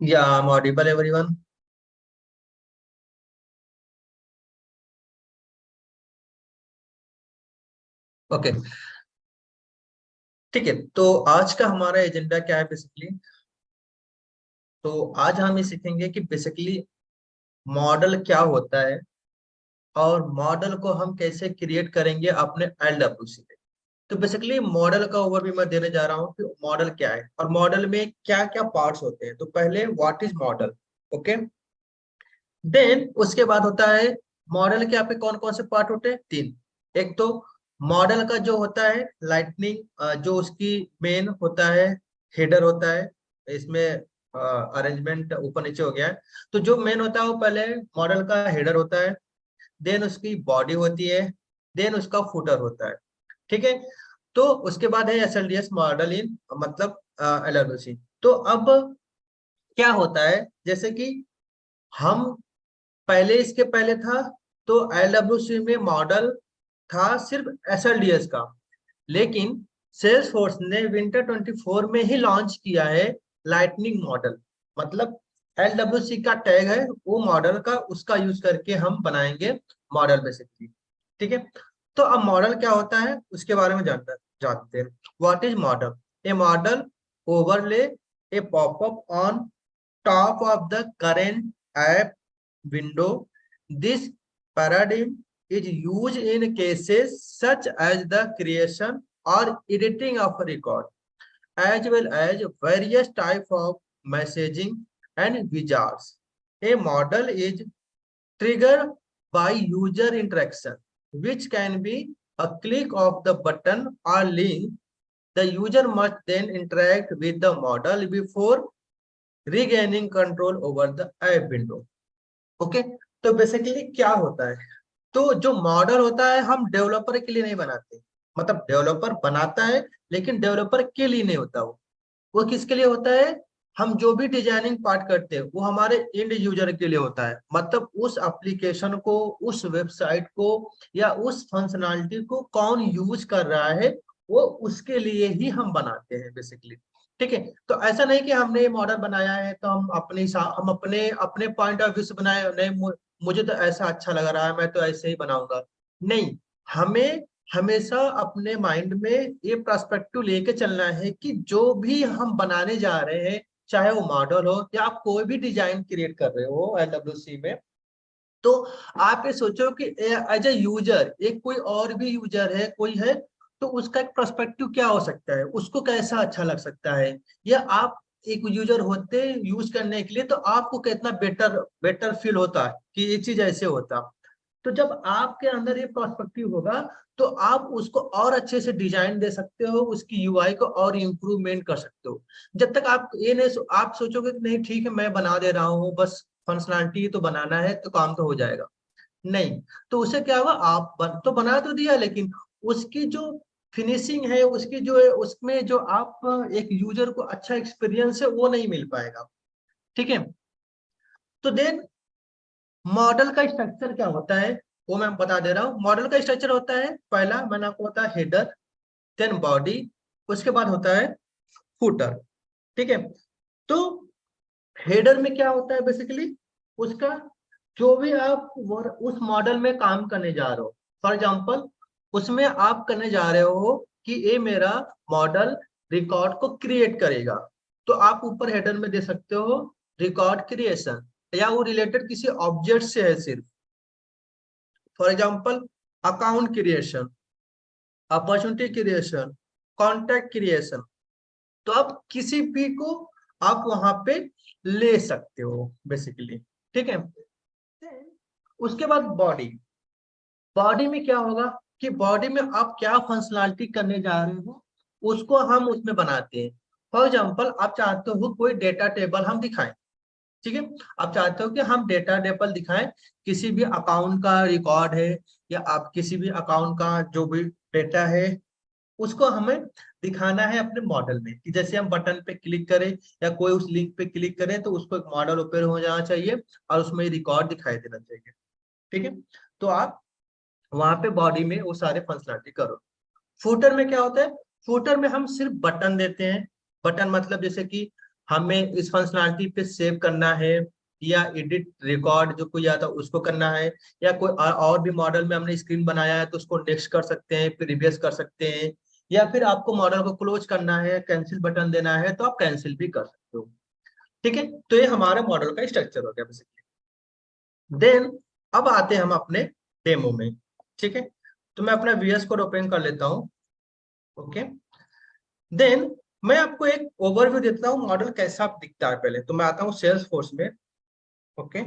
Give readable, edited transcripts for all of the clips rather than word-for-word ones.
Yeah, I'm audible, everyone. Okay, ठीक है। तो आज का हमारा एजेंडा क्या है बेसिकली? तो आज हम ये सीखेंगे कि बेसिकली मॉडल क्या होता है और मॉडल को हम कैसे क्रिएट करेंगे अपने एलडब्ल्यूसी में। तो बेसिकली मॉडल का ओवरव्यू मैं देने जा रहा हूँ कि मॉडल क्या है और मॉडल में क्या क्या पार्ट्स होते हैं। तो पहले what is model, okay. Then उसके बाद होता है मॉडल के यहाँ पे कौन कौन से पार्ट होते हैं, तीन। एक तो मॉडल का जो होता है लाइटनिंग, जो उसकी मेन होता है, हेडर होता है। इसमें अरेंजमेंट ऊपर नीचे हो गया है। तो जो मेन होता है वो पहले मॉडल का हेडर होता है, देन उसकी बॉडी होती है, देन उसका फुटर होता है। ठीक है। तो उसके बाद है एसएलडीएस मॉडल इन मतलब एलएलओसी। तो अब क्या होता है, जैसे कि हम पहले इसके पहले था तो एलडब्ल्यूसी में मॉडल था सिर्फ एसएलडीएस का। लेकिन सेल्स फोर्स ने विंटर 24 में ही लॉन्च किया है लाइटनिंग मॉडल। मतलब एलडब्ल्यूसी का टैग है वो मॉडल का, उसका यूज करके हम बनाएंगे मॉडल बेसिकली। ठीक है। तो अब मॉडल क्या होता है उसके बारे में जानते हैं। What is model? A model overlay A popup on top of the current app window. This paradigm is used in cases such as the creation or editing of a record, as well as various types of messaging and wizards. A model is triggered by user interaction, which can be a click of the button or link. The user must then interact with the model before regaining control over the app window. Okay. तो basically क्या होता है, तो जो model होता है हम developer के लिए नहीं बनाते। मतलब डेवलपर बनाता है लेकिन डेवलपर के लिए नहीं होता वो किसके लिए होता है? हम जो भी डिजाइनिंग पार्ट करते हैं वो हमारे एंड यूजर के लिए होता है। मतलब उस एप्लीकेशन को, उस वेबसाइट को या उस फंक्शनैलिटी को कौन यूज कर रहा है, वो उसके लिए ही हम बनाते हैं बेसिकली। ठीक है। तो ऐसा नहीं कि हमने ये मॉडल बनाया है तो हम अपने अपने पॉइंट ऑफ व्यू से बनाए, नहीं मुझे तो ऐसा अच्छा लग रहा है मैं तो ऐसे ही बनाऊंगा। नहीं, हमें हमेशा अपने माइंड में ये पर्सपेक्टिव लेके चलना है कि जो भी हम बनाने जा रहे हैं, चाहे वो मॉडल हो या आप कोई भी डिजाइन क्रिएट कर रहे हो एलडब्ल्यूसी में, तो आप ये सोचो कि एज ए यूजर एक कोई और भी यूजर है, कोई है, तो उसका एक पर्सपेक्टिव क्या हो सकता है, उसको कैसा अच्छा लग सकता है, या आप एक यूजर होते यूज करने के लिए तो आपको कितना बेटर बेटर फील होता है कि ये चीज ऐसे होता। तो जब आपके अंदर ये पर्सपेक्टिव होगा तो आप उसको और अच्छे से डिजाइन दे सकते हो, उसकी यूआई को और इम्प्रूवमेंट कर सकते हो। जब तक आप ये नहीं आप सोचोगे कि नहीं ठीक है मैं बना दे रहा हूँ, बस फंक्शनैलिटी तो बनाना है तो काम तो हो जाएगा, नहीं। तो उससे क्या होगा, तो बना तो दिया लेकिन उसकी जो फिनिशिंग है, उसकी जो है उसमें जो आप एक यूजर को अच्छा एक्सपीरियंस है वो नहीं मिल पाएगा। ठीक है। तो देन मॉडल का स्ट्रक्चर क्या होता है वो मैं बता दे रहा हूँ। मॉडल का स्ट्रक्चर होता है, पहला मैंने आपको बताया हेडर, देन बॉडी, उसके बाद होता है फुटर। ठीक है। तो हेडर में क्या होता है बेसिकली, उसका जो भी आप उस मॉडल में काम करने जा रहे हो, फॉर एग्जांपल उसमें आप करने जा रहे हो कि ये मेरा मॉडल रिकॉर्ड को क्रिएट करेगा, तो आप ऊपर हेडर में दे सकते हो रिकॉर्ड क्रिएशन, या वो रिलेटेड किसी ऑब्जेक्ट से है सिर्फ। For example account creation, opportunity creation, contact creation, तो आप किसी भी को आप वहां पे ले सकते हो बेसिकली। ठीक है। उसके बाद बॉडी, बॉडी में क्या होगा कि बॉडी में आप क्या फंक्शनैलिटी करने जा रहे हो उसको हम उसमें बनाते हैं। फॉर एग्जांपल आप चाहते हो कोई डेटा टेबल हम दिखाएं, ठीक है। आप चाहते हो कि हम डेटा टेबल दिखाएं, किसी भी अकाउंट का रिकॉर्ड है या आप किसी भी अकाउंट का जो भी डेटा है उसको हमें दिखाना है अपने मॉडल में, कि जैसे हम बटन पे क्लिक करें या कोई उस लिंक पे क्लिक करें तो उसको एक मॉडल ओपन हो जाना चाहिए और उसमें रिकॉर्ड दिखाई देना चाहिए। ठीक है। तो आप वहां पे बॉडी में वो सारे फंक्शनलिटी करो। फुटर में क्या होता है, फुटर में हम सिर्फ बटन देते हैं। बटन मतलब जैसे कि हमें इस फंक्शनलिटी पे सेव करना है, या एडिट रिकॉर्ड जो कोई आता है उसको करना है, या कोई और भी मॉडल में हमने स्क्रीन बनाया है तो उसको नेक्स्ट कर सकते हैं, फिर रिवर्स कर सकते हैं, या फिर आपको मॉडल को क्लोज करना है, कैंसिल बटन देना है तो आप कैंसिल भी कर सकते हो। ठीक है, तो ये हमारा मॉडल का स्ट्रक्चर हो गया बेसिकली। देन अब आते हैं हम अपने डेमो में। ठीक है, तो मैं अपना वीएस कोड ओपन कर लेता हूँ। ओके, देन मैं आपको एक ओवरव्यू देता हूँ मॉडल कैसा दिखता है। पहले तो मैं आता हूँ सेल्स फोर्स में। ओके,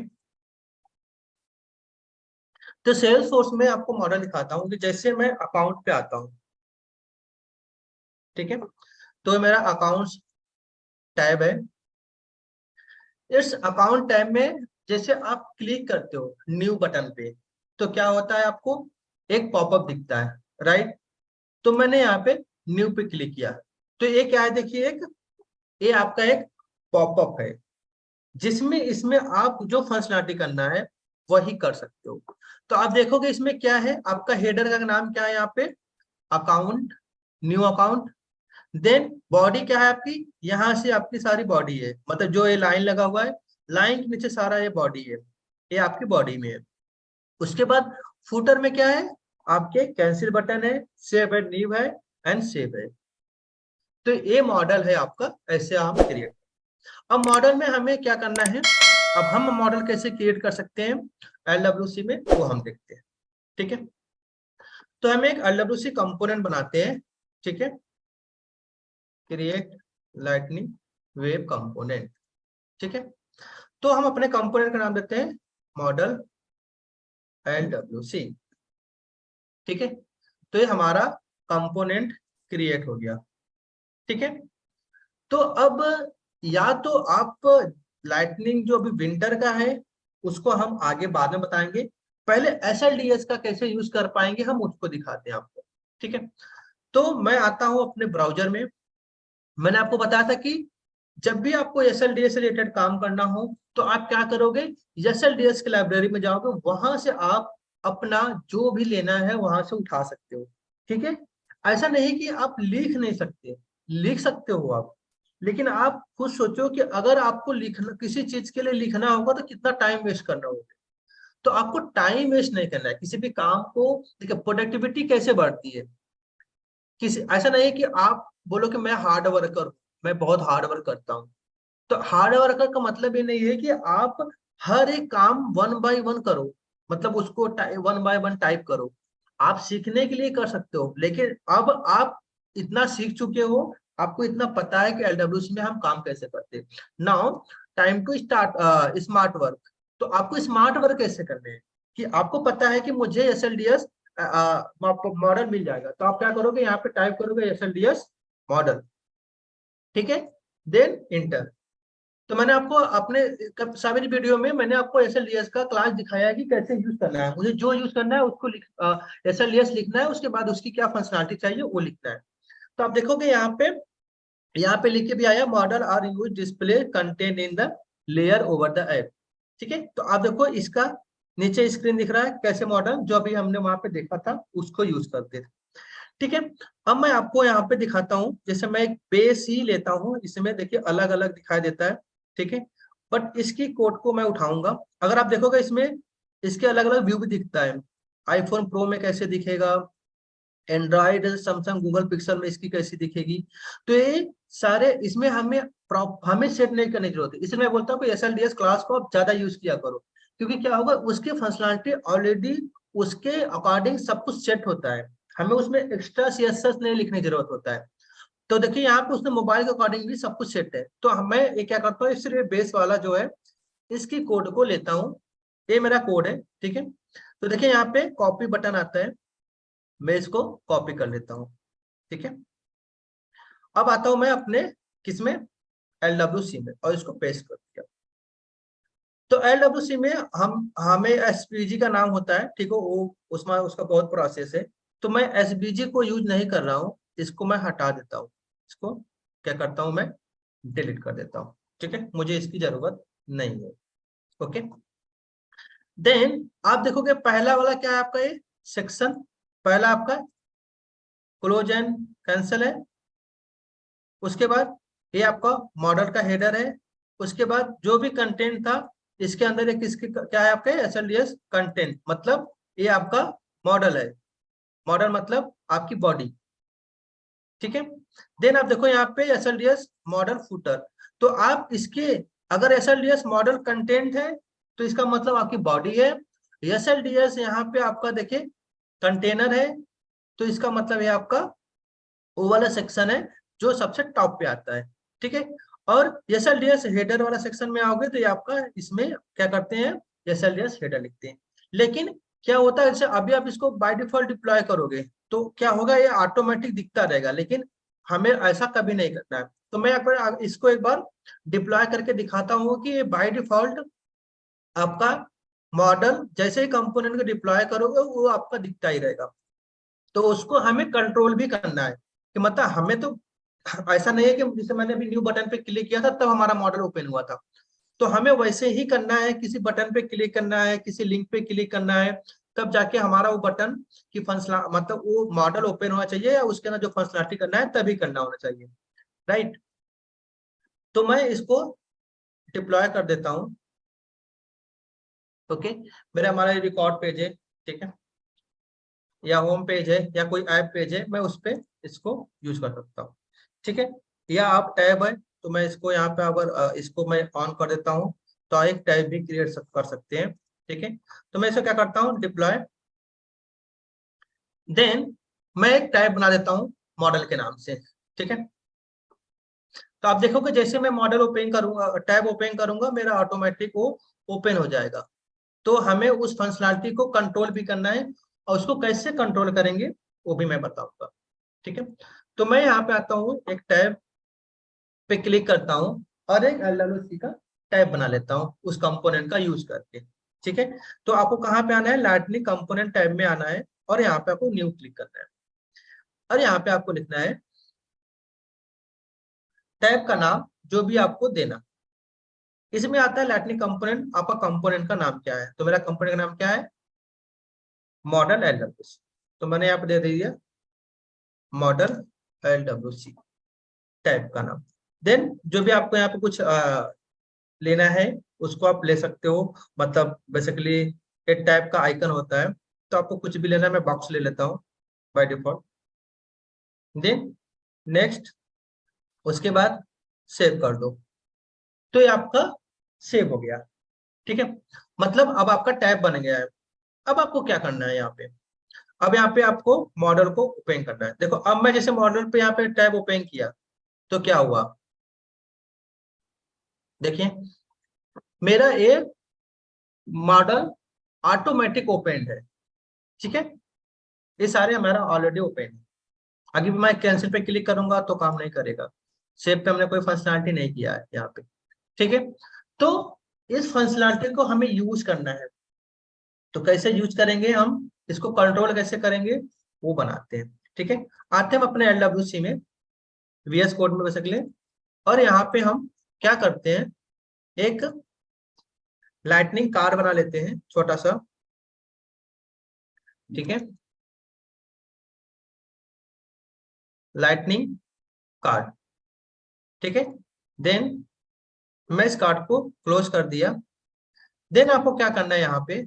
तो सेल्स फोर्स में आपको मॉडल दिखाता हूँ कि जैसे मैं अकाउंट पे आता हूँ। ठीक है, तो मेरा अकाउंट्स टैब है। इस अकाउंट टैब में जैसे आप क्लिक करते हो न्यू बटन पे, तो क्या होता है, आपको एक पॉपअप दिखता है, राइट। तो मैंने यहाँ पे न्यू पे क्लिक किया, तो ये क्या है, देखिए एक, ये आपका एक पॉपअप है जिसमें इसमें आप जो फंक्शनलिटी करना है वही कर सकते हो। तो आप देखोगे इसमें क्या है, आपका हेडर का नाम क्या है, यहाँ पे account, new account. Then body क्या है आपकी, यहाँ से आपकी सारी बॉडी है, मतलब जो ये लाइन लगा हुआ है, लाइन के नीचे सारा ये बॉडी है, ये आपकी बॉडी में है। उसके बाद फुटर में क्या है, आपके कैंसिल बटन है, सेव एंड न्यू है, एंड सेव है। तो ये मॉडल है आपका, ऐसे आप क्रिएट। अब मॉडल में हमें क्या करना है, अब हम मॉडल कैसे क्रिएट कर सकते हैं LWC में, वो हम देखते हैं। ठीक है, तो हम एक LWC कंपोनेंट बनाते हैं। ठीक है, क्रिएट लाइटनिंग वेब कंपोनेंट। ठीक है, तो हम अपने कंपोनेंट का नाम देते हैं मॉडल LWC। ठीक है, तो ये हमारा कंपोनेंट क्रिएट हो गया। ठीक है, तो अब या तो आप लाइटनिंग जो अभी विंटर का है उसको हम आगे बाद में बताएंगे, पहले SLDS का कैसे यूज कर पाएंगे हम उसको दिखाते हैं आपको। ठीक है, तो मैं आता हूं अपने ब्राउजर में। मैंने आपको बताया था कि जब भी आपको SLDS से रिलेटेड काम करना हो तो आप क्या करोगे, SLDS की लाइब्रेरी में जाओगे, वहां से आप अपना जो भी लेना है वहां से उठा सकते हो। ठीक है, ऐसा नहीं कि आप लिख नहीं सकते, लिख सकते हो आप, लेकिन आप खुद सोचो कि अगर आपको लिखना, किसी चीज के लिए लिखना होगा तो कितना टाइम वेस्ट करना होगा। तो आपको टाइम वेस्ट नहीं करना है किसी भी काम को। देखिए प्रोडक्टिविटी कैसे बढ़ती है, किसी, ऐसा नहीं है कि आप बोलो कि मैं हार्ड वर्कर हूँ, मैं बहुत हार्ड वर्क करता हूँ। तो हार्ड वर्कर का मतलब ये नहीं है कि आप हर एक काम वन बाय वन करो, मतलब उसको वन बाय वन टाइप करो। आप सीखने के लिए कर सकते हो, लेकिन अब आप इतना सीख चुके हो, आपको इतना पता है कि LWC में हम काम कैसे करते हैं। Now time to start smart work. तो आपको स्मार्ट वर्क कैसे करने हैं, कि आपको पता है कि मुझे SLDS मॉडल मिल जाएगा, तो आप क्या करोगे, यहाँ पे टाइप करोगे SLDS मॉडल। ठीक है, देन इंटर। तो मैंने आपको अपने सारी वीडियो में मैंने आपको SLDS का क्लास दिखाया है कि कैसे यूज करना है, मुझे जो यूज करना है उसको SLDS लिखना है, उसके बाद उसकी क्या फंक्शनलिटी चाहिए वो लिखना है। तो आप देखोगे यहाँ पे लिख के भी आया, model are use display content in the layer over the app. ठीक है, तो आप देखो इसका नीचे स्क्रीन दिख रहा है, कैसे मॉडल जो अभी हमने वहां पे देखा था उसको यूज करते थे। ठीक है, अब मैं आपको यहाँ पे दिखाता हूँ, जैसे मैं एक बेस ही लेता हूँ, इसमें देखिए अलग अलग दिखाई देता है। ठीक है, बट इसकी कोड को मैं उठाऊंगा, अगर आप देखोगे इसमें इसके अलग अलग व्यू भी दिखता है। आईफोन प्रो में कैसे दिखेगा, एंड्रॉइड सैमसंग गूगल पिक्सल में इसकी कैसी दिखेगी। तो ये सारे इसमें हमें सेट नहीं करने की जरूरत है, इसलिए मैं बोलता हूँ कि SLDS क्लास को आप ज्यादा यूज किया करो, क्योंकि क्या होगा, उसकी फंक्शनलिटी ऑलरेडी उसके अकॉर्डिंग सब कुछ सेट होता है, हमें उसमें एक्स्ट्रा CSS नहीं लिखने की जरूरत होता है। तो देखिए यहाँ पे उसने मोबाइल के अकॉर्डिंग भी सब कुछ सेट है, तो मैं ये क्या करता हूँ, सिर्फ बेस वाला जो है इसकी कोड को लेता हूँ, ये मेरा कोड है। ठीक है, तो देखिए यहाँ पे कॉपी बटन आता है, मैं इसको कॉपी कर लेता हूँ। ठीक है, अब आता हूं मैं अपने किसमें, LWC में, और इसको पेस्ट कर दिया। तो LWC में हम हमें SVG का नाम होता है, ठीक है, वो उसमें उसका बहुत प्रोसेस है। तो मैं SVG को यूज नहीं कर रहा हूँ, इसको मैं हटा देता हूँ, इसको क्या करता हूँ मैं, डिलीट कर देता हूँ। ठीक है, मुझे इसकी जरूरत नहीं है। ओके, देन आप देखोगे पहला वाला क्या है आपका, ये सेक्शन पहला आपका क्लोज एंड कैंसल है। उसके बाद ये आपका मॉडल का हेडर है। उसके बाद जो भी कंटेंट था इसके अंदर एक इसके क्या है आपके SLDS कंटेंट, मतलब ये आपका मॉडल है। मॉडल मतलब आपकी बॉडी, ठीक है। देन आप देखो यहाँ पे SLDS मॉडल फुटर, तो आप इसके अगर SLDS मॉडल कंटेंट है तो इसका मतलब आपकी बॉडी है। SLDS यहाँ पे आपका देखिए कंटेनर है, तो इसका मतलब ये आपका वो वाला सेक्शन है जो सबसे टॉप पे आता है, ठीक है। और SLDS हेडर वाला सेक्शन में आओगे तो ये आपका इसमें क्या करते हैं, SLDS हेडर लिखते हैं। लेकिन क्या होता है, जैसे अभी आप इसको बाय डिफॉल्ट डिप्लॉय करोगे तो क्या होगा, ये ऑटोमेटिक दिखता रहेगा, लेकिन हमें ऐसा कभी नहीं करना है। तो मैं इसको एक बार डिप्लॉय करके दिखाता हूँ कि ये बाय डिफॉल्ट आपका मॉडल जैसे ही कंपोनेंट को डिप्लॉय करोगे वो आपका दिखता ही रहेगा। तो उसको हमें कंट्रोल भी करना है कि मतलब हमें तो ऐसा नहीं है कि जैसे मैंने अभी न्यू बटन पे क्लिक किया था तब हमारा मॉडल ओपन हुआ था, तो हमें वैसे ही करना है, किसी बटन पे क्लिक करना है, किसी लिंक पे क्लिक करना है, तब जाके हमारा वो बटन की फंक्शनल मतलब वो मॉडल ओपन होना चाहिए, या उसके अंदर जो फंक्शनलिटी करना है तभी करना होना चाहिए, राइट। तो मैं इसको डिप्लॉय कर देता हूँ। ओके, मेरा हमारा रिकॉर्ड पेज है, ठीक है, या होम पेज है या कोई ऐप पेज है, मैं उस पर इसको यूज कर सकता हूँ, ठीक है। या आप टैब है तो मैं इसको यहाँ पे अगर इसको मैं ऑन कर देता हूँ तो एक टैब भी क्रिएट कर सकते हैं, ठीक है। तो मैं इसको क्या करता हूँ, डिप्लॉय, देन मैं एक टैब बना देता हूँ मॉडल के नाम से, ठीक है। तो आप देखोगे जैसे मैं मॉडल ओपन करूंगा, टैब ओपन करूंगा, मेरा ऑटोमेटिक वो ओपन हो जाएगा। तो हमें उस फंक्शनलिटी को कंट्रोल भी करना है, और उसको कैसे कंट्रोल करेंगे वो भी मैं बताऊंगा, ठीक है। तो मैं यहाँ पे आता हूँ, एक टैब पे क्लिक करता हूँ और एक LWC का टैब बना लेता हूँ उस कंपोनेंट का यूज करके, ठीक है। तो आपको कहाँ पे आना है, लाइटनिंग कंपोनेंट टैब में आना है, और यहाँ पे आपको न्यू क्लिक करना है, और यहाँ पे आपको लिखना है टैब का नाम जो भी आपको देना। इसमें आता है लाइटनिंग कंपोनेंट, आपका कंपोनेंट का नाम क्या है, तो मेरा कंपोनेंट का नाम क्या है, मॉडल LWC। तो मैंने यहाँ पे दे दिया मॉडल LWC टैब का नाम। देन जो भी आपको यहाँ पे कुछ लेना है उसको आप ले सकते हो, मतलब बेसिकली एक टाइप का आइकन होता है, तो आपको कुछ भी लेना है, मैं बॉक्स ले लेता हूँ बाय डिफॉल्ट। देन नेक्स्ट, उसके बाद सेव कर दो, तो ये आपका सेव हो गया, ठीक है। मतलब अब आपका टैब बन गया है। अब आपको क्या करना है यहाँ पे, अब यहाँ पे आपको मॉडल को ओपन करना है। देखो अब मैं जैसे मॉडल पे यहाँ पे टैब ओपन किया तो क्या हुआ, देखिए मेरा एक मॉडल ऑटोमेटिक ओपन है, ठीक है। ये सारे हमारा ऑलरेडी ओपन है। अभी मैं कैंसिल पे क्लिक करूंगा तो काम नहीं करेगा, सेव पे हमने कोई फंक्शनलिटी नहीं किया है यहाँ पे, ठीक है। तो इस फंक्शनलिटी को हमें यूज करना है, तो कैसे यूज करेंगे हम, इसको कंट्रोल कैसे करेंगे वो बनाते हैं, ठीक है। आते हैं हम अपने LWC में, VS कोड में बेसिकली, और यहाँ पे हम क्या करते हैं, एक लाइटनिंग कार बना लेते हैं छोटा सा, ठीक है, लाइटनिंग कार्ड, ठीक है। देन मैं इस कार्ड को क्लोज कर दिया। देन आपको क्या करना है, यहाँ पे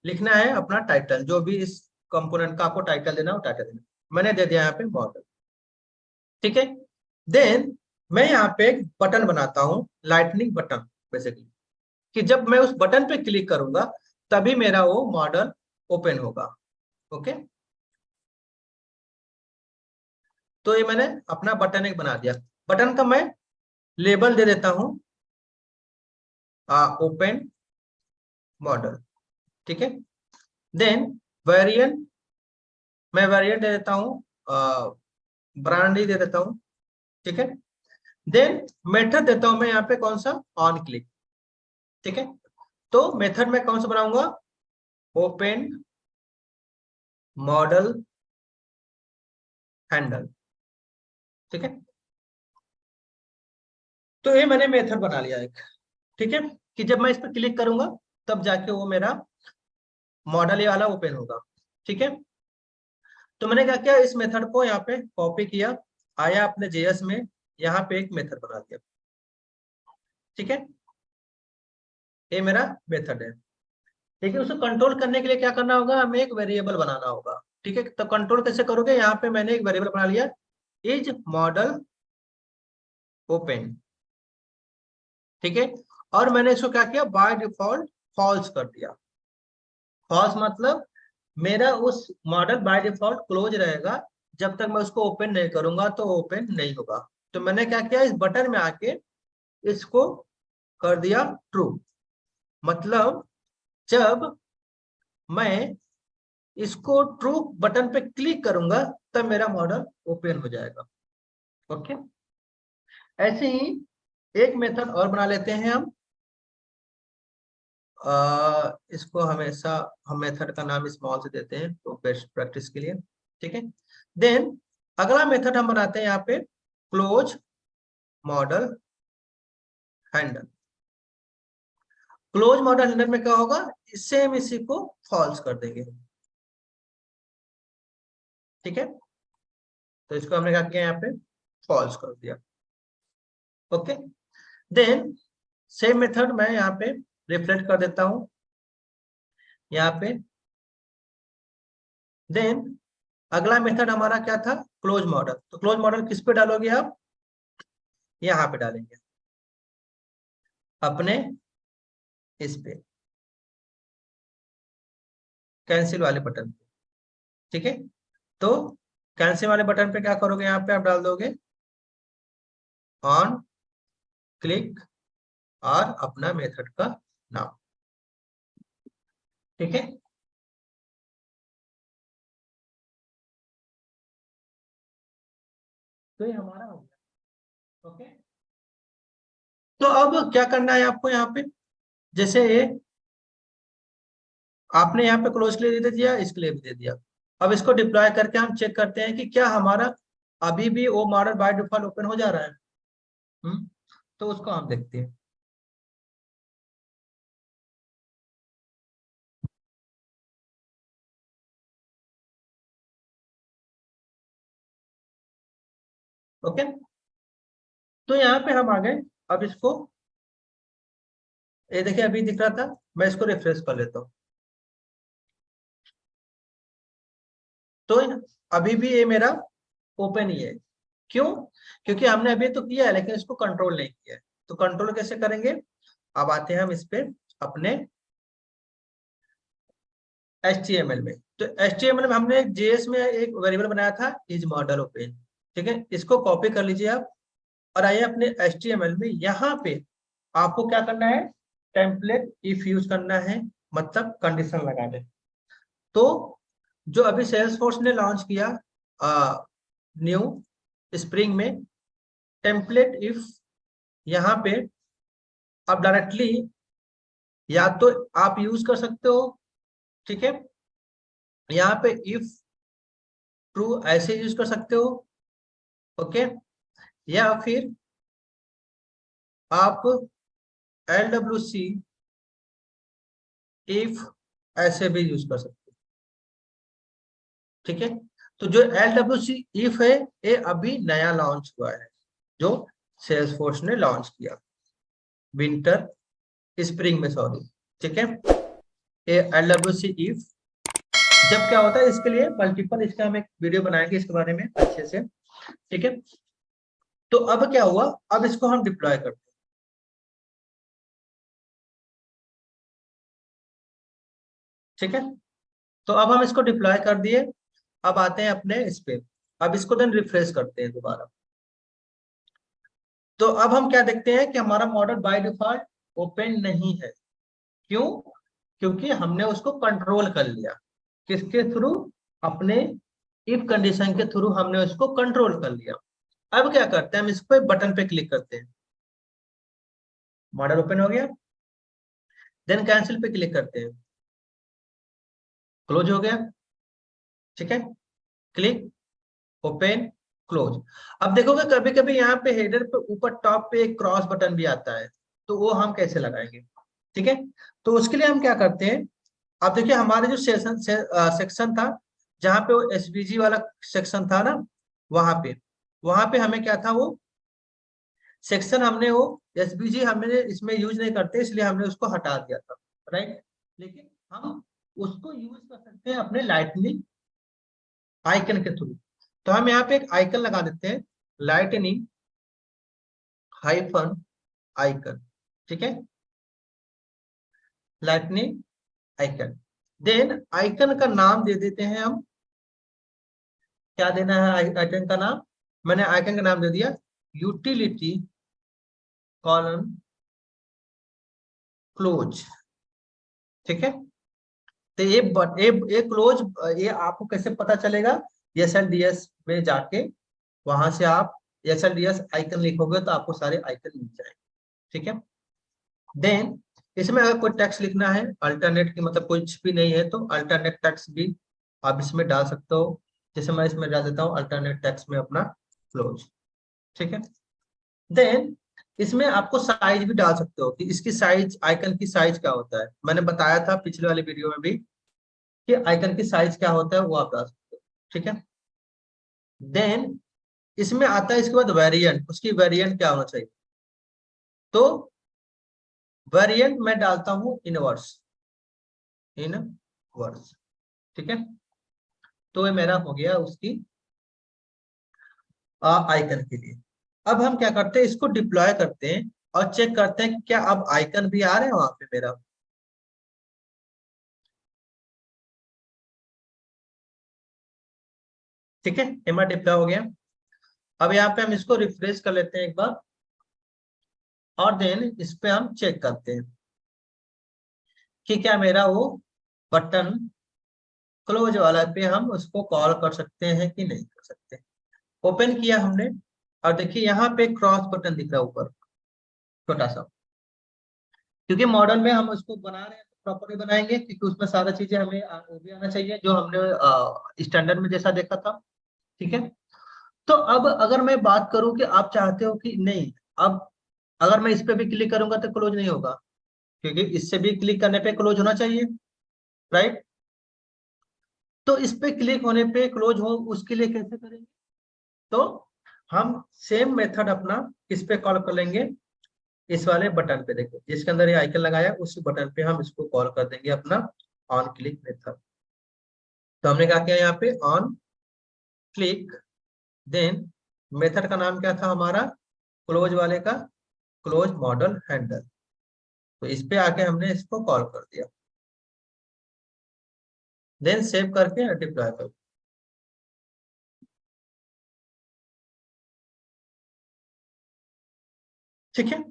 लिखना है अपना टाइटल, जो भी इस कंपोनेंट का आपको टाइटल देना हो टाइटल देना, मैंने दे दिया यहाँ पे मॉडल, ठीक है। देन मैं यहाँ पे एक बटन बनाता हूँ, लाइटनिंग बटन बेसिकली, कि जब मैं उस बटन पे क्लिक करूंगा तभी मेरा वो मॉडल ओपन होगा, ओके। तो ये मैंने अपना बटन एक बना दिया। बटन का मैं लेबल दे देता हूँ ओपन मॉडल, ठीक है। देन वेरिएंट, मैं वेरिएंट दे देता हूँ ब्रांड ही दे देता हूँ, ठीक है। देन मेथड देता हूं मैं यहाँ पे कौन सा, ऑन क्लिक, ठीक है। तो मेथड में कौन सा बनाऊंगा, ओपन मॉडल हैंडल, ठीक है। तो ये मैंने मेथड बना लिया एक, ठीक है, कि जब मैं इस पर क्लिक करूंगा तब जाके वो मेरा मॉडल ये वाला ओपन होगा, ठीक है। तो मैंने क्या किया, इस मेथड को यहाँ पे कॉपी किया, आया अपने JS में, यहाँ पे एक मेथड बना दिया, ठीक है, ये मेरा मेथड है। ठीक है, उसको कंट्रोल करने के लिए क्या करना होगा, हमें एक वेरिएबल बनाना होगा। ठीक है, तो कंट्रोल कैसे करोगे, यहाँ पे मैंने एक वेरिएबल बना लिया, इज मॉडल ओपन। ठीक है, और मैंने इसको क्या किया, बाय डिफॉल्ट फॉल्स कर दिया। फॉल्स मतलब मेरा उस मॉडल बाय डिफॉल्ट क्लोज रहेगा, जब तक मैं उसको ओपन नहीं करूंगा तो ओपन नहीं होगा। तो मैंने क्या किया, इस बटन में आके इसको कर दिया ट्रू। मतलब जब मैं इसको ट्रू बटन पे क्लिक करूंगा तब मेरा मॉडल ओपन हो जाएगा। ओके, ऐसे ही एक मेथड और बना लेते हैं हम। इसको हमेशा हम मेथड का नाम स्मॉल से देते हैं तो बेस्ट प्रैक्टिस के लिए। ठीक है, देन अगला मेथड हम बनाते हैं यहाँ पे close model handle. Close model handle में क्या होगा, सेम इसी को फॉल्स कर देंगे। ठीक है, तो इसको हमने क्या किया, यहाँ पे फॉल्स कर दिया। ओके, देन सेम मेथड मैं यहाँ पे रिफ्लेक्ट कर देता हूं यहाँ पे। देन अगला मेथड हमारा क्या था, क्लोज मॉडल। तो क्लोज मॉडल किस पे डालोगे आप, यहाँ पे डालेंगे अपने इस पे कैंसिल वाले बटन पे। ठीक है, तो कैंसिल वाले बटन पे क्या करोगे, यहाँ पे आप डाल दोगे ऑन क्लिक और अपना मेथड का नाम। ठीक है, तो ये हमारा हो गया। ओके, तो अब क्या करना है आपको, यहाँ पे जैसे आपने यहाँ पे क्लोज के लिए दे दिया, इसके लिए भी दे दिया। अब इसको डिप्लॉय करके हम चेक करते हैं कि क्या हमारा अभी भी वो मॉडल बाय डिफॉल्ट ओपन हो जा रहा है। तो उसको हम देखते हैं। ओके, तो यहाँ पे हम आ गए। अब इसको, ये देखिए अभी दिख रहा था, मैं इसको रिफ्रेश कर लेता हूँ। तो अभी भी ये मेरा ओपन ही है। क्यों, क्योंकि हमने अभी तो किया है लेकिन इसको कंट्रोल नहीं किया है। तो कंट्रोल कैसे करेंगे, अब आते हैं हम इस पे अपने HTML में। तो HTML में हमने JS में एक वेरिएबल बनाया था इज मॉडल ओपन। ठीक है, इसको कॉपी कर लीजिए आप और आइए अपने HTML में। यहाँ पे आपको क्या करना है, टेम्पलेट इफ यूज करना है, मतलब कंडीशन लगाने। तो जो अभी सेल्सफोर्स ने लॉन्च किया न्यू स्प्रिंग में, टेम्पलेट इफ, यहाँ पे आप डायरेक्टली या तो आप यूज कर सकते हो। ठीक है, यहाँ पे इफ ट्रू ऐसे यूज कर सकते हो। ओके, या फिर आप LWC इफ ऐसे भी यूज कर सकते हो। ठीक है, तो जो LWC इफ है ये अभी नया लॉन्च हुआ है, जो सेल्सफोर्स ने लॉन्च किया विंटर स्प्रिंग में, सॉरी। ठीक है, ये LWC इफ जब क्या होता है, इसके लिए मल्टीपल, इसका हम एक वीडियो बनाएंगे इसके बारे में अच्छे से। ठीक है, तो अब क्या हुआ, अब इसको हम डिप्लॉय करते हैं। ठीक है, तो अब हम इसको डिप्लॉय कर दिए। अब आते हैं अपने इस पे, अब इसको देन रिफ्रेश करते हैं दोबारा। तो अब हम क्या देखते हैं कि हमारा मॉडल बाय डिफॉल्ट ओपन नहीं है। क्यों, क्योंकि हमने उसको कंट्रोल कर लिया। किसके थ्रू, अपने इफ कंडीशन के थ्रू हमने उसको कंट्रोल कर लिया। अब क्या करते हैं, हम इस पे बटन पे क्लिक करते हैं, मॉडल ओपन हो गया। देन कैंसिल पे क्लिक करते हैं, क्लोज हो गया। ठीक है, क्लिक ओपन क्लोज। अब देखोगे कभी कभी यहाँ पे हेडर पे ऊपर टॉप पे एक क्रॉस बटन भी आता है, तो वो हम कैसे लगाएंगे। ठीक है, तो उसके लिए हम क्या करते हैं, अब देखिए हमारे जो सेक्शन था, जहाँ पे वो SVG वाला सेक्शन था ना, वहां पे हमें क्या था, वो सेक्शन हमने वो एसवीजी हमने इसमें यूज नहीं करते, इसलिए हमने उसको हटा दिया था, राइट। लेकिन हम उसको यूज कर सकते हैं अपने लाइटनिंग आइकन के थ्रू। तो हम यहाँ पे एक आइकन लगा देते हैं, लाइटनिंग हाइफन आइकन, ठीक है, लाइटनिंग आइकन। देन आइकन का नाम दे देते हैं हम, क्या देना है आइकन का नाम, मैंने आइकन का नाम दे दिया यूटिलिटी कॉलन क्लोज, ठीक है। तो ये क्लोज, ये आपको कैसे पता चलेगा, SLDS में जाके वहां से आप SLDS आइकन लिखोगे तो आपको सारे आइकन मिल जाएंगे, ठीक है। देन इसमें अगर कोई टेक्स्ट लिखना है अल्टरनेट की, मतलब कुछ भी नहीं है तो अल्टरनेट टेक्स्ट भी आप इसमें डाल सकते हो। जैसे मैं इसमें डाल देता हूँ अल्टरनेट टेक्स्ट में अपना क्लोज, ठीक है। देन इसमें आपको साइज भी डाल सकते हो कि इसकी साइज, आइकन की साइज क्या होता है, मैंने बताया था पिछले वाले वीडियो में भी कि आइकन की साइज क्या होता है, वो आप डाल सकते हो, ठीक है। देन इसमें आता है इसके बाद वेरिएंट, उसकी वेरिएंट क्या होना चाहिए, तो वेरिएंट मैं डालता हूं इनवर्स, इनवर्स, ठीक है। तो ये मेरा हो गया उसकी आइकन के लिए। अब हम क्या करते हैं, इसको डिप्लॉय करते हैं और चेक करते हैं कि क्या अब आइकन भी आ रहे हैं वहां पे मेरा। ठीक है, इमेज डिप्लॉय हो गया। अब यहाँ पे हम इसको रिफ्रेश कर लेते हैं एक बार, और देन इस पे हम चेक करते हैं कि क्या मेरा वो बटन क्लोज वाला पे हम उसको कॉल कर सकते हैं कि नहीं कर सकते। ओपन किया हमने, और देखिए यहाँ पे क्रॉस बटन दिख रहा है ऊपर, छोटा सा, क्योंकि मॉडल में हम उसको बना रहे हैं तो प्रॉपरली बनाएंगे, क्योंकि उसमें सारा चीजें हमें वो भी आना चाहिए जो हमने स्टैंडर्ड में जैसा देखा था, ठीक है। तो अब अगर मैं बात करूं कि आप चाहते हो कि नहीं, अब अगर मैं इस पे भी क्लिक करूंगा तो क्लोज नहीं होगा, क्योंकि इससे भी क्लिक करने पे क्लोज होना चाहिए, राइट। तो इस पे क्लिक होने पे क्लोज हो, उसके लिए कैसे करेंगे, तो हम सेम मेथड अपना किस पे कॉल कर लेंगे, इस वाले बटन पे, देखो जिसके अंदर ये आइकन लगाया उस बटन पे हम इसको कॉल कर देंगे अपना ऑन क्लिक मेथड। तो हमने क्या किया यहाँ पे ऑन क्लिक, देन मेथड का नाम क्या था हमारा, क्लोज वाले का क्लोज मॉडल हैंडल। तो इस पे आके हमने इसको कॉल कर दिया, देन सेव करके डिप्लॉय कर, ठीक है।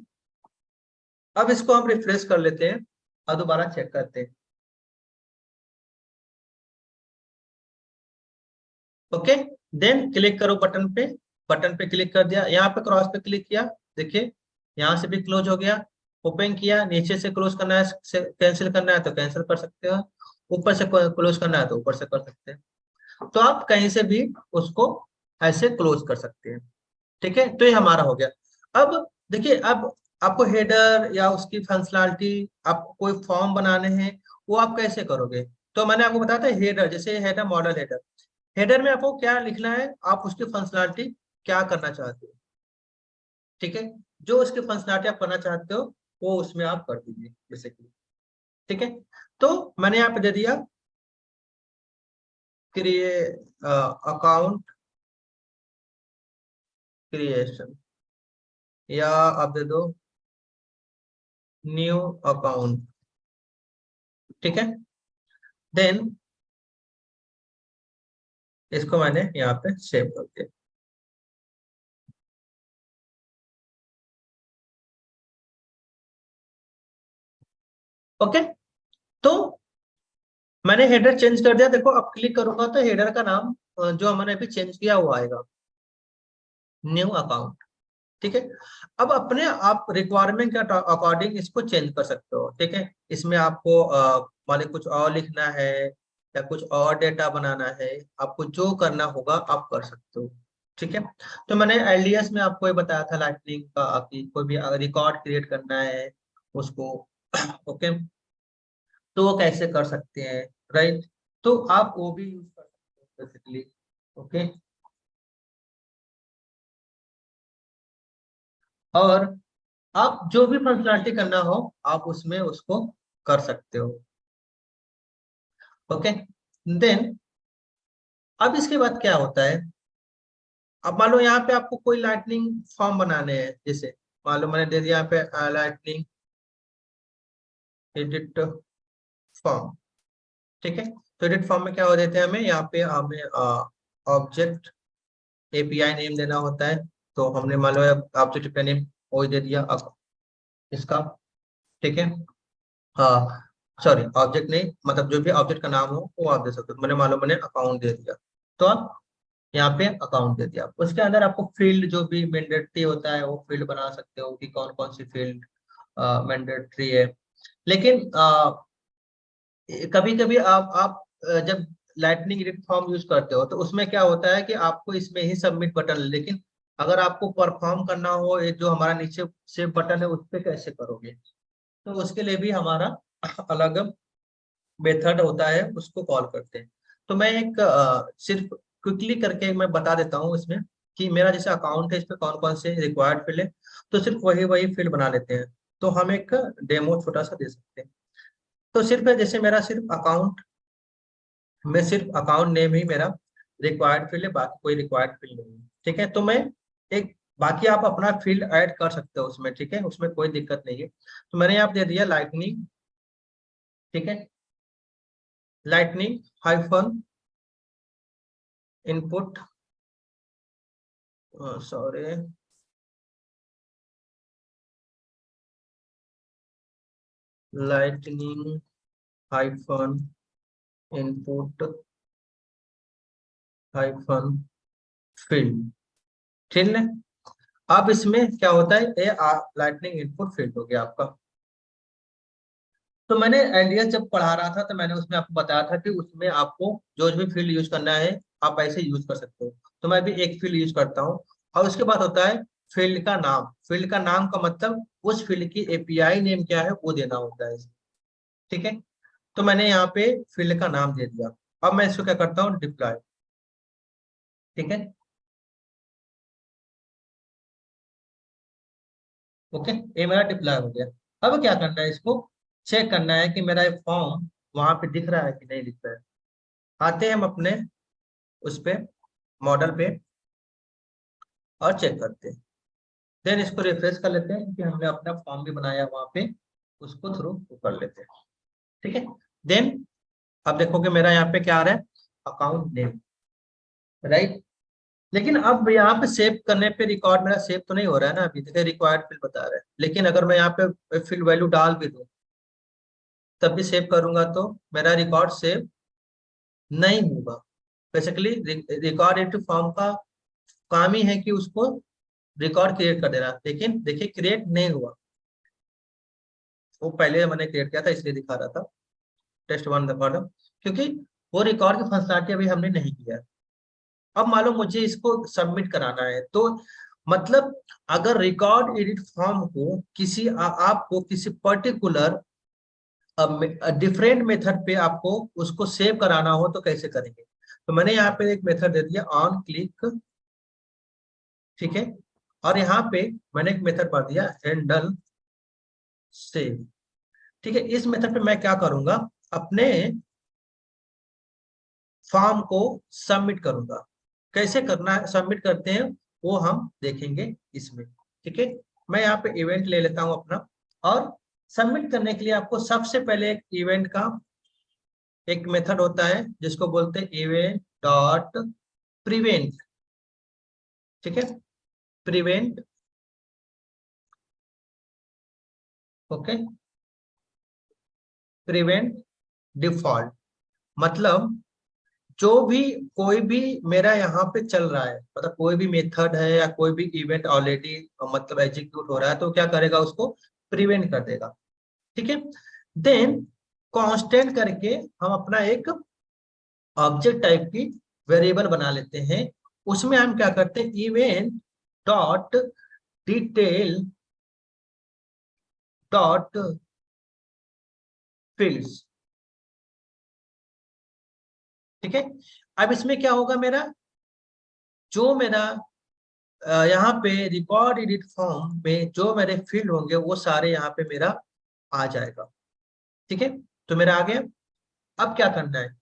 अब इसको हम रिफ्रेश कर लेते हैं और दोबारा चेक करते हैं। ओके, देन क्लिक करो बटन पे, बटन पे क्लिक कर दिया, यहाँ पे क्रॉस पे क्लिक किया, देखिए यहाँ से भी क्लोज हो गया। ओपन किया, नीचे से क्लोज करना है, कैंसिल करना है तो कैंसिल कर सकते हो, ऊपर से क्लोज करना है तो ऊपर से कर सकते हैं। तो आप कहीं से भी उसको ऐसे क्लोज कर सकते हैं, ठीक है। तो ये हमारा हो गया। अब देखिए, अब आपको हेडर या उसकी फंक्शनैलिटी, आप कोई फॉर्म बनाने हैं, वो आप कैसे करोगे। तो मैंने आपको बताया था हेडर, जैसे हेडर मॉडल हेडर, हेडर में आपको क्या लिखना है, आप उसकी फंक्शनैलिटी क्या करना चाहते हो, ठीक है। जो उसकी फंक्शनैलिटी आप करना चाहते हो वो उसमें आप कर दीजिए बेसिकली, ठीक है। तो मैंने यहाँ पे दे दिया क्रिएट अकाउंट क्रिएशन, या आप दे दो न्यू अकाउंट, ठीक है। देन इसको मैंने यहाँ पे सेव कर दिया। ओके, तो मैंने हेडर चेंज कर दिया, देखो अब क्लिक करूंगा तो हेडर का नाम जो हमने अभी चेंज किया वो आएगा, न्यू अकाउंट, ठीक है। अब अपने आप रिक्वायरमेंट के अकॉर्डिंग इसको चेंज कर सकते हो, ठीक है। इसमें आपको मान लीजिए कुछ और लिखना है या कुछ और डेटा बनाना है, आपको जो करना होगा आप कर सकते हो, ठीक है। तो मैंने एलडीएस में आपको ये बताया था लाइटनिंग का, आपकी कोई भी रिकॉर्ड क्रिएट करना है उसको ओके, तो वो कैसे कर सकते हैं, राइट। तो आप वो भी यूज कर सकते हो बेसिकली, ओके। और आप जो भी फंक्शनलिटी करना हो आप उसमें उसको कर सकते हो। ओके, देन अब इसके बाद क्या होता है, अब मान लो यहाँ पे आपको कोई लाइटनिंग फॉर्म बनाने हैं, जैसे मान लो मैंने दे दिया यहाँ पे लाइटनिंग एडिट फॉर्म। ठीक है, तो एडिट फॉर्म में क्या हो देते हैं, हमें यहाँ पे हमें ऑब्जेक्ट एपीआई नेम देना होता है। तो हमने मान लो ऑब्जेक्ट एपीआई नेम वो दे दिया इसका। ठीक है, हाँ सॉरी ऑब्जेक्ट नहीं, मतलब जो भी ऑब्जेक्ट का नाम हो वो आप दे सकते हो। मैंने मान लो मैंने अकाउंट दे दिया, तो आप यहाँ पे अकाउंट दे दिया। उसके अंदर आपको फील्ड जो भी मैंडेटरी होता है वो फील्ड बना सकते हो कि कौन कौन सी फील्ड मैंडेटरी है। लेकिन कभी कभी आप जब लाइटनिंग एडिट फॉर्म यूज करते हो तो उसमें क्या होता है कि आपको इसमें ही सबमिट बटन, लेकिन अगर आपको परफॉर्म करना हो ये जो हमारा नीचे सेव बटन है उस पर कैसे करोगे, तो उसके लिए भी हमारा अलग मेथड होता है, उसको कॉल करते हैं। तो मैं एक सिर्फ क्विकली करके मैं बता देता हूँ इसमें कि मेरा जैसे अकाउंट है इस पे कौन कौन से रिक्वायर्ड फील्ड है, तो सिर्फ वही वही फील्ड बना लेते हैं। तो हम एक डेमो छोटा सा दे सकते हैं। तो सिर्फ जैसे मेरा सिर्फ अकाउंट में सिर्फ अकाउंट नेम ही मेरा रिक्वायर्ड फील्ड है, बाकी कोई रिक्वायर्ड फील्ड नहीं है। ठीक है, तो मैं एक बाकी आप अपना फील्ड ऐड कर सकते हो उसमें, ठीक है, उसमें कोई दिक्कत नहीं है। तो मैंने यहाँ पे दे दिया लाइटनिंग। ठीक है, lightning hyphen input, sorry lightning hyphen input hyphen field. ठीक है, अब इसमें क्या होता है, ये लाइटनिंग इनपुट फील्ड हो गया आपका। तो मैंने एलडीएस जब पढ़ा रहा था तो मैंने उसमें आपको बताया था कि उसमें आपको जो भी फील्ड यूज करना है आप ऐसे यूज कर सकते हो। तो मैं भी एक फील्ड यूज करता हूँ। और उसके बाद होता है फील्ड का नाम। फील्ड का नाम का मतलब उस फील्ड की एपीआई नेम क्या है वो देना होता है। ठीक है, तो मैंने यहाँ पे फील्ड का नाम दे दिया। अब मैं इसको क्या करता हूँ, डिप्लॉय। ठीक है, ओके, ये मेरा डिप्लॉय हो गया। अब क्या करना है, इसको चेक करना है कि मेरा फॉर्म वहां पे दिख रहा है कि नहीं दिख रहा है। आते हैं हम अपने उस पे मॉडल पे और चेक करते हैं। देन इसको रिफ्रेश कर लेते हैं कि हमने अपना फॉर्म भी बनाया वहां पे, उसको थ्रू कर लेते हैं। ठीक है, देन अब देखोगे मेरा यहाँ पे क्या आ रहा है, अकाउंट नेम, राइट। लेकिन अब यहाँ पे सेव करने पे रिकॉर्ड मेरा सेव तो नहीं हो रहा है ना, अभी देखिए रिक्वायर्ड फील्ड बता रहा है। लेकिन अगर मैं यहाँ पे फील्ड वैल्यू डाल भी दूँ तब भी सेव करूंगा तो मेरा रिकॉर्ड सेव नहीं होगा। बेसिकली रिकॉर्ड इनटू फॉर्म का काम ही है कि उसको रिकॉर्ड क्रिएट कर देना, लेकिन देखिए क्रिएट नहीं हुआ। वो पहले मैंने क्रिएट किया था इसलिए दिखा रहा था टेस्ट वन रिकॉर्ड, क्योंकि वो रिकॉर्ड की फंक्शनलिटी अभी हमने नहीं किया है। अब मान लो मुझे इसको सबमिट कराना है, तो मतलब अगर रिकॉर्ड एडिट फॉर्म को किसी आपको किसी पर्टिकुलर डिफरेंट मेथड पे आपको उसको सेव कराना हो तो कैसे करेंगे। तो मैंने यहाँ पे एक मेथड दे दिया ऑन क्लिक। ठीक है, और यहाँ पे मैंने एक मेथड पढ़ दिया हैंडल सेव। ठीक है, इस मेथड पे मैं क्या करूंगा, अपने फॉर्म को सबमिट करूंगा। कैसे करना है, सबमिट करते हैं वो हम देखेंगे इसमें। ठीक है, मैं यहाँ पे इवेंट ले लेता हूँ अपना। और सबमिट करने के लिए आपको सबसे पहले एक इवेंट का एक मेथड होता है जिसको बोलते हैं इवेंट डॉट प्रिवेंट। ठीक है, प्रिवेंट, ओके, प्रिवेंट डिफॉल्ट, मतलब जो भी कोई भी मेरा यहाँ पे चल रहा है, मतलब कोई भी मेथड है या कोई भी इवेंट ऑलरेडी मतलब एग्जीक्यूट हो रहा है तो क्या करेगा, उसको प्रिवेंट कर देगा। ठीक है, देन कांस्टेंट करके हम अपना एक ऑब्जेक्ट टाइप की वेरिएबल बना लेते हैं। उसमें हम क्या करते हैं, event dot detail dot fields. ठीक है, अब इसमें क्या होगा, मेरा जो मेरा यहाँ पे रिकॉर्ड एडिट फॉर्म में जो मेरे फील्ड होंगे वो सारे यहाँ पे मेरा आ जाएगा। ठीक है, तो मेरा आ गया। अब क्या करना है,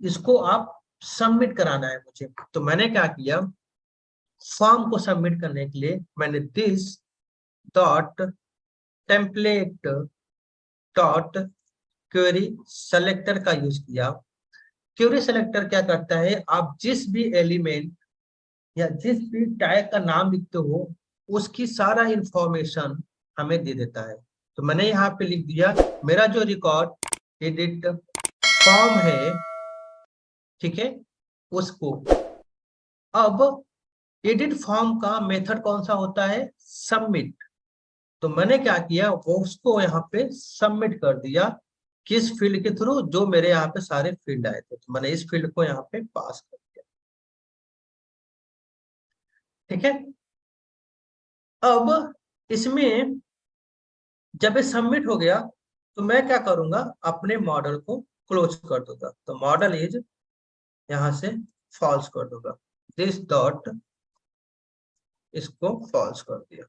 इसको आप सबमिट कराना है मुझे। तो मैंने क्या किया, फॉर्म को सबमिट करने के लिए मैंने this dot template dot query selector का यूज किया। क्वेरी सेलेक्टर क्या करता है, आप जिस भी एलिमेंट या जिस भी टैग का नाम लिखते हो उसकी सारा इंफॉर्मेशन हमें दे देता है। तो मैंने यहाँ पे लिख दिया मेरा जो रिकॉर्ड एडिट फॉर्म है, ठीक है, उसको। अब एडिट फॉर्म का मेथड कौन सा होता है, सबमिट। तो मैंने क्या किया, वो उसको यहाँ पे सबमिट कर दिया। किस फील्ड के थ्रू, जो मेरे यहाँ पे सारे फील्ड आए थे, तो मैंने इस फील्ड को यहाँ पे पास कर दिया। ठीक है, अब इसमें जब ये सबमिट हो गया तो मैं क्या करूंगा, अपने मॉडल को क्लोज कर दूंगा। तो मॉडल इज यहां से फॉल्स कर दूंगा, दिस डॉट, इसको फॉल्स कर दिया।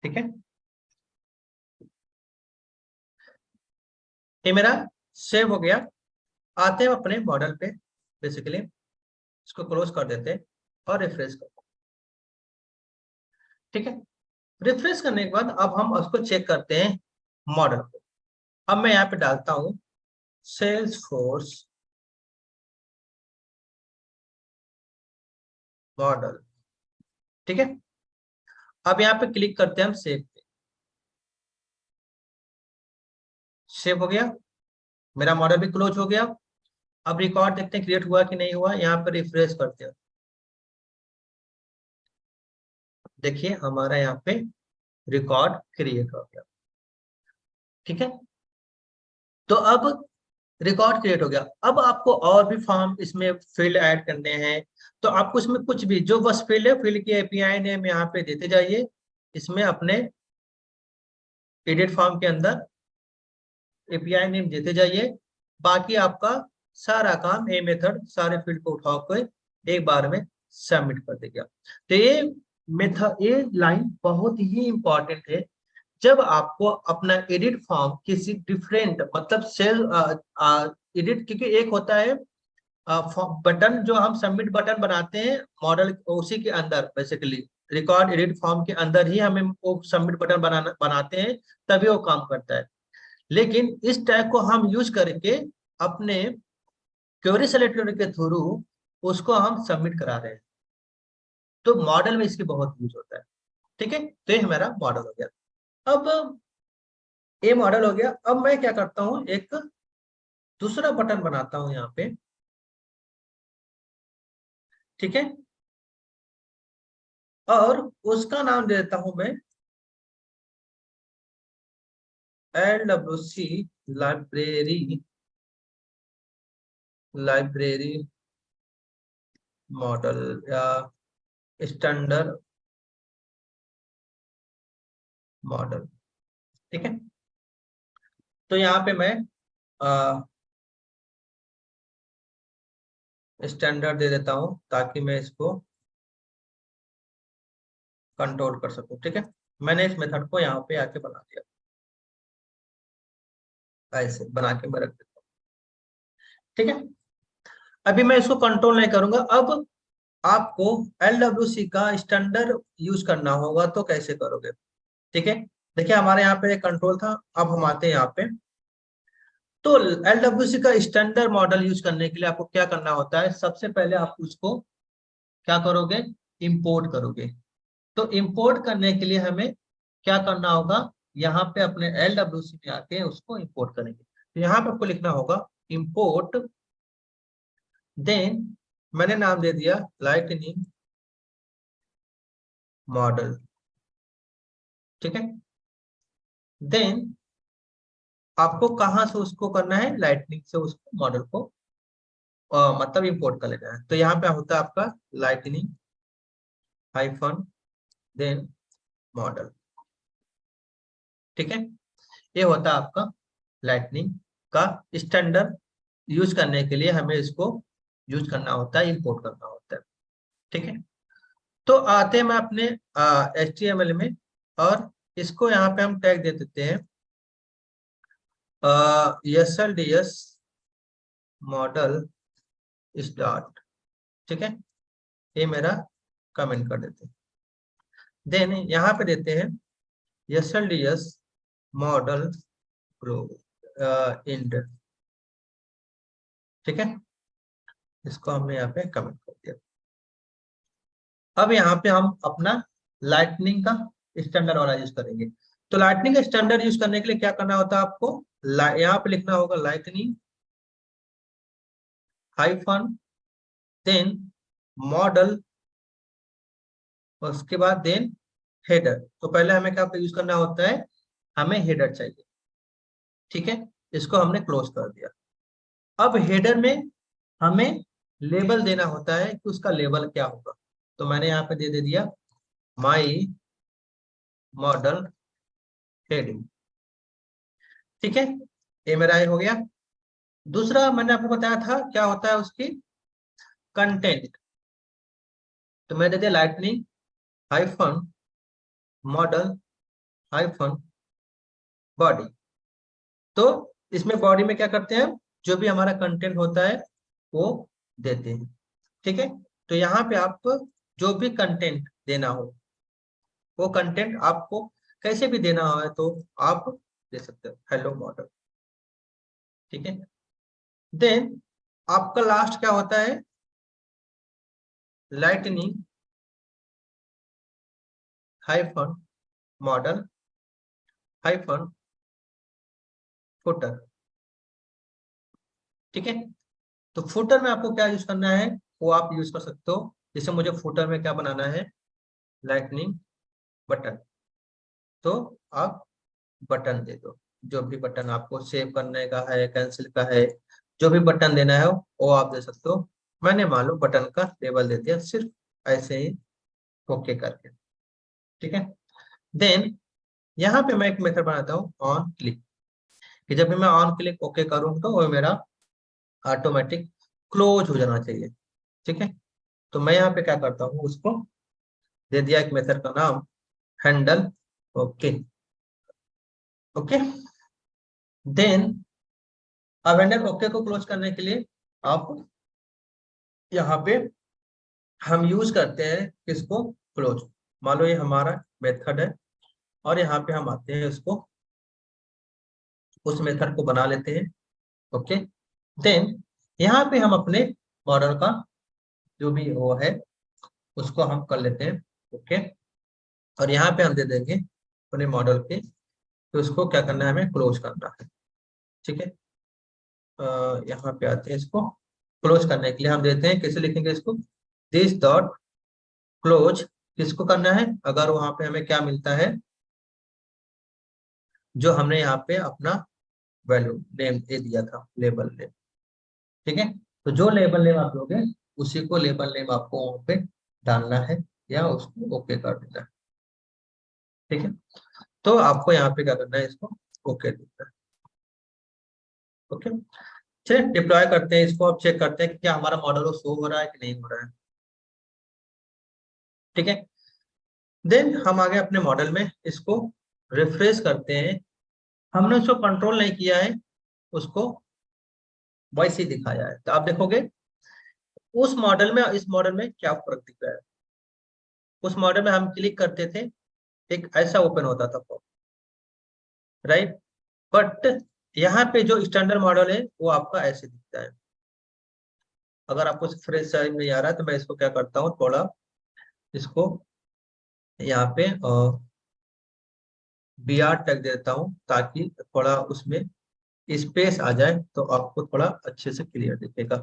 ठीक है, ये मेरा सेव हो गया। आते हैं अपने मॉडल पे, बेसिकली इसको क्लोज कर देते हैं और रिफ्रेश करते हैं। ठीक है, रिफ्रेश करने के बाद अब हम उसको चेक करते हैं मॉडल को। अब मैं यहाँ पे डालता हूँ सेल्सफोर्स मॉडल। ठीक है, अब यहाँ पे क्लिक करते हैं हम सेव पे। सेव हो गया, मेरा मॉडल भी क्लोज हो गया। अब रिकॉर्ड देखते हैं क्रिएट हुआ कि नहीं हुआ, यहाँ पे रिफ्रेश करते हैं। देखिए हमारा यहाँ पे रिकॉर्ड क्रिएट हो गया। ठीक है, तो अब रिकॉर्ड क्रिएट हो गया। अब आपको और भी फॉर्म इसमें फील्ड ऐड करने हैं, तो आपको इसमें कुछ भी जो बस फील्ड है, फील्ड की एपीआई नेम यहाँ पे देते जाइए। इसमें अपने एडिट फॉर्म के अंदर एपीआई नेम देते जाइए। बाकी आपका सारा काम, ये मेथड सारे फील्ड को उठा के एक बार में सबमिट कर देगा। तो ये मेथड, ये लाइन बहुत ही इंपॉर्टेंट है जब आपको अपना एडिट फॉर्म किसी डिफरेंट, मतलब सेल एडिट, क्योंकि एक होता है बटन जो हम सबमिट बटन बनाते हैं मॉडल, उसी के अंदर बेसिकली रिकॉर्ड एडिट फॉर्म के अंदर ही हमें वो सबमिट बटन बनाते हैं, तभी वो काम करता है। लेकिन इस टैग को हम यूज करके अपने क्वेरी सेलेक्टर के थ्रू उसको हम सबमिट करा रहे हैं, तो मॉडल में इसकी बहुत यूज होता है। ठीक है, तो ये हमारा मॉडल हो गया। अब ये मॉडल हो गया। अब मैं क्या करता हूँ, एक दूसरा बटन बनाता हूँ यहाँ पे। ठीक है, और उसका नाम दे देता हूं मैं LWC लाइब्रेरी, लाइब्रेरी मॉडल या स्टैंडर्ड मॉडल। ठीक है, तो यहाँ पे मैं स्टैंडर्ड दे देता हूँ ताकि मैं इसको कंट्रोल कर सकूं। ठीक है, मैंने इस मेथड को यहाँ पे आके बना दिया, ऐसे बना के मैं रख देता हूँ। ठीक है, अभी मैं इसको कंट्रोल नहीं करूंगा। अब आपको LWC का स्टैंडर्ड यूज करना होगा, तो कैसे करोगे। ठीक है, देखिए हमारे यहाँ पे कंट्रोल था, अब हम आते हैं यहाँ पे। तो LWC का स्टैंडर्ड मॉडल यूज करने के लिए आपको क्या करना होता है, सबसे पहले आप उसको क्या करोगे, इंपोर्ट करोगे। तो इंपोर्ट करने के लिए हमें क्या करना होगा, यहाँ पे अपने LWC में आके उसको इंपोर्ट करेंगे। तो यहाँ पे आपको लिखना होगा इंपोर्ट, देन मैंने नाम दे दिया लाइटनिंग मॉडल। ठीक है, देन आपको कहाँ से उसको करना है, लाइटनिंग से उसको मॉडल को मतलब इंपोर्ट कर लेना है। तो यहाँ पे होता है आपका लाइटनिंग हाइफन देन मॉडल। ठीक है, ये होता है आपका लाइटनिंग का स्टैंडर्ड। यूज करने के लिए हमें इसको यूज करना होता है, इंपोर्ट करना होता है। ठीक है, तो आते हैं मैं अपने HTML में, और इसको यहाँ पे हम टैग दे देते हैं SLDS मॉडल स्टार्ट। ठीक है, ये मेरा कमेंट कर देते हैं। देन यहाँ पे देते हैं SLDS मॉडल ग्रो इंड। ठीक है, इसको हमने यहाँ पे कमेंट कर दिया। अब यहाँ पे हम अपना लाइटनिंग का स्टैंडर्ड वाला यूज करेंगे। तो लाइटनिंग का स्टैंडर्ड यूज करने के लिए क्या करना होता है आपको, यहाँ पे लिखना होगा लाइटनिंग हाइफन देन मॉडल, उसके बाद देन हेडर। तो पहले हमें क्या यूज करना होता है, हमें हेडर चाहिए। ठीक है, इसको हमने क्लोज कर दिया। अब हेडर में हमें लेबल देना होता है कि उसका लेबल क्या होगा। तो मैंने यहाँ पे दे दिया माई मॉडल हेडिंग। ठीक है, ये मेरा ये हो गया। दूसरा मैंने आपको बताया था क्या होता है उसकी कंटेंट। तो मैं दे दिया lightning hyphen model hyphen body. तो इसमें बॉडी में क्या करते हैं, जो भी हमारा कंटेंट होता है वो देते हैं। ठीक है, तो यहाँ पे आप जो भी कंटेंट देना हो, वो कंटेंट आपको कैसे भी देना हो तो आप दे सकते हो, हेलो मॉडल। ठीक है, देन आपका लास्ट क्या होता है, lightning hyphen model hyphen footer. ठीक है, तो फुटर में आपको क्या यूज करना है वो आप यूज कर सकते हो। जैसे मुझे फुटर में क्या बनाना है, लाइटनिंग बटन, तो आप बटन दे दो। जो भी बटन आपको सेव करने का है, कैंसिल का है, जो भी बटन देना है वो आप दे सकते हो। मैंने मान लो बटन का लेबल दे दिया, सिर्फ ऐसे ही ओके करके। ठीक है, देन यहाँ पे मैं एक मेथड बनाता हूँ ऑन क्लिक, कि जब भी मैं ऑन क्लिक ओके करूँ तो वो मेरा ऑटोमेटिक क्लोज हो जाना चाहिए। ठीक है, तो मैं यहाँ पे क्या करता हूँ, उसको दे दिया एक मेथड का नाम हैंडल ओके। ओके, देन अब हैंडल ओके को क्लोज करने के लिए आप यहाँ पे हम यूज करते हैं किसको, क्लोज। मान लो ये हमारा मेथड है, और यहाँ पे हम आते हैं उसको, उस मेथड को बना लेते हैं। ओके, देन यहाँ पे हम अपने मॉडल का जो भी वो है उसको हम कर लेते हैं। ओके, और यहाँ पे हम दे देंगे अपने मॉडल के, तो उसको क्या करना है, हमें क्लोज करना है। ठीक है, यहाँ पे आते हैं, इसको क्लोज करने के लिए हम देते हैं, कैसे लिखेंगे इसको, दिस डॉट क्लोज। किसको करना है, अगर वहां पे हमें क्या मिलता है, जो हमने यहाँ पे अपना वैल्यू नेम दे दिया था, लेबल नेम। ठीक है, तो जो लेबल नेम आप दोगे उसी को लेबल नेम आपको वहां पे डालना है, या उसको ओके कर देना है। ठीक है, तो आपको यहाँ पे क्या करना है, इसको ओके देना है। ओके, चलिए डिप्लॉय करते हैं इसको, अब चेक करते हैं कि क्या हमारा मॉडल शो हो रहा है कि नहीं हो रहा है। ठीक है, देन हम आगे अपने मॉडल में इसको रिफ्रेश करते हैं। हमने उसको कंट्रोल नहीं किया है, उसको वैसे ही दिखाया है। तो आप देखोगे उस मॉडल में इस मॉडल में क्या फर्क दिख रहा है। उस मॉडल में हम क्लिक करते थे, एक ऐसा ओपन होता था फॉर्म, राइट, बट यहाँ पे जो स्टैंडर्ड मॉडल है वो आपका ऐसे दिखता है। अगर आपको फ्रेश समझ नहीं आ रहा है तो मैं इसको क्या करता हूँ, थोड़ा इसको यहाँ पे BR टैग देता हूँ, ताकि थोड़ा उसमें स्पेस आ जाए तो आपको थोड़ा अच्छे से क्लियर दिखेगा।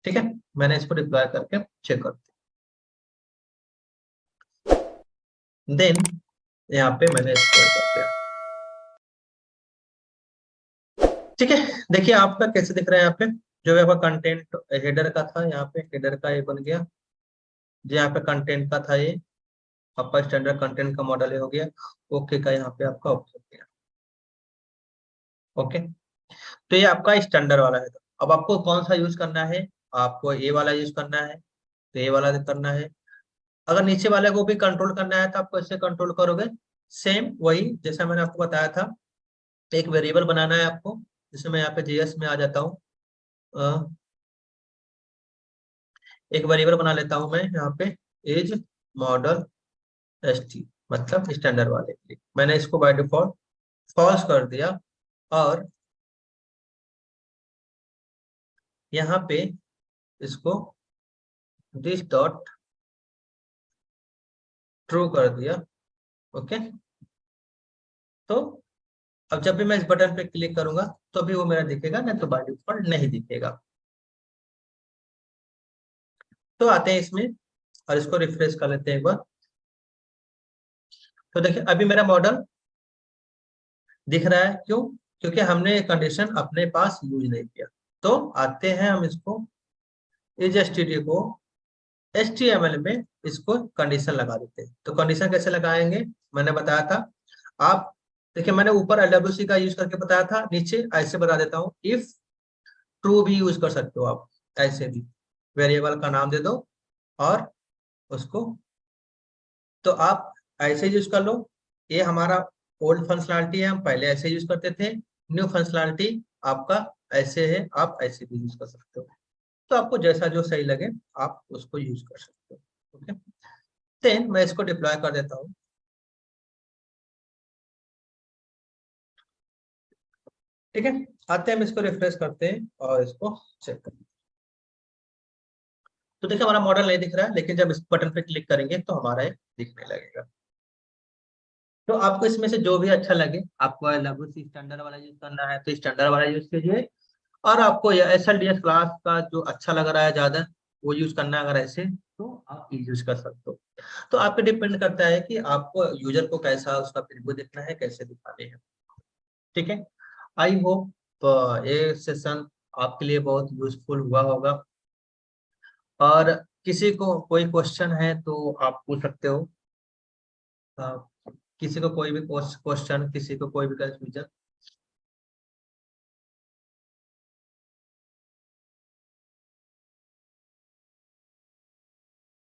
ठीक है, मैंने इसको डिप्लॉय करके चेक करते हैं। देन यहाँ पे मैंने इसको कर दिया। ठीक है, देखिए आपका कैसे दिख रहा है, यहाँ पे जो आपका कंटेंट हेडर का था, यहाँ पे हेडर का ये बन गया। जो यहाँ पे कंटेंट का था, ये आपका स्टैंडर्ड कंटेंट का मॉडल ये हो गया। ओके का यहाँ पे आपका ऑप्शन गया। ओके, तो ये आपका स्टैंडर्ड वाला है। अब आपको कौन सा यूज करना है, आपको ए वाला यूज करना है तो ए वाला करना है। अगर नीचे वाले को भी कंट्रोल करना है तो आप कैसे कंट्रोल करोगे, सेम वही जैसा मैंने आपको बताया था। एक वेरिएबल बनाना है आपको, जैसे मैं यहाँ पे जेएस में आ जाता हूँ, एक वेरिएबल बना लेता हूँ मैं यहाँ पे, एज मॉडल एसटी, मतलब स्टैंडर्ड वाले के लिए मैंने इसको बाय डिफॉल्ट फॉल्स कर दिया, और यहाँ पे इसको दिस डॉट ट्रू कर दिया। ओके, तो अब जब भी मैं इस बटन पे क्लिक करूंगा तो भी वो मेरा दिखेगा, नहीं तो बाय डिफॉल्ट नहीं दिखेगा। तो आते हैं इसमें और इसको रिफ्रेश कर लेते हैं एक बार। तो देखिए अभी मेरा मॉडल दिख रहा है, क्यों? क्योंकि हमने कंडीशन अपने पास यूज नहीं किया। तो आते हैं हम इसको इस एसटीडी को HTML में इसको कंडीशन लगा देते हैं। तो कंडीशन कैसे लगाएंगे मैंने बताया था। आप देखिए मैंने ऊपर LWC का यूज करके बताया था, नीचे ऐसे बता देता हूँ, इफ ट्रू भी यूज कर सकते हो आप, ऐसे भी वेरिएबल का नाम दे दो और उसको, तो आप ऐसे यूज कर लो। ये हमारा ओल्ड फंक्शनलिटी है, हम पहले ऐसे यूज करते थे। न्यू फंक्शनलिटी आपका ऐसे है, आप ऐसे भी यूज कर सकते हो। तो आपको जैसा जो सही लगे आप उसको यूज कर सकते हो। ओके, देन मैं इसको डिप्लॉय कर देता हूँ। ठीक है, आते हैं हम इसको रिफ्रेश करते हैं और इसको चेक करते हैं। तो देखिए हमारा मॉडल नहीं दिख रहा है, लेकिन जब इस बटन पे क्लिक करेंगे तो हमारा ये दिखने लगेगा। तो आपको इसमें से जो भी अच्छा लगे, आपको LWC स्टैंडर्ड वाला यूज करना है तो स्टैंडर्ड वाला यूज कीजिए, और आपको ये SLDS क्लास का जो अच्छा लग रहा है ज्यादा वो यूज करना है, अगर ऐसे तो आप यूज कर सकते हो। तो आप पे डिपेंड करता है कि आपको यूजर को कैसा उसका प्रीव्यू देखना है, कैसे दिखाने हैं। ठीक है, आई होप ये सेशन आपके लिए बहुत यूजफुल हुआ होगा, और किसी को कोई क्वेश्चन है तो आप पूछ सकते हो। अ, किसी को कोई भी क्वेश्चन, किसी को कोई भी कंफ्यूजन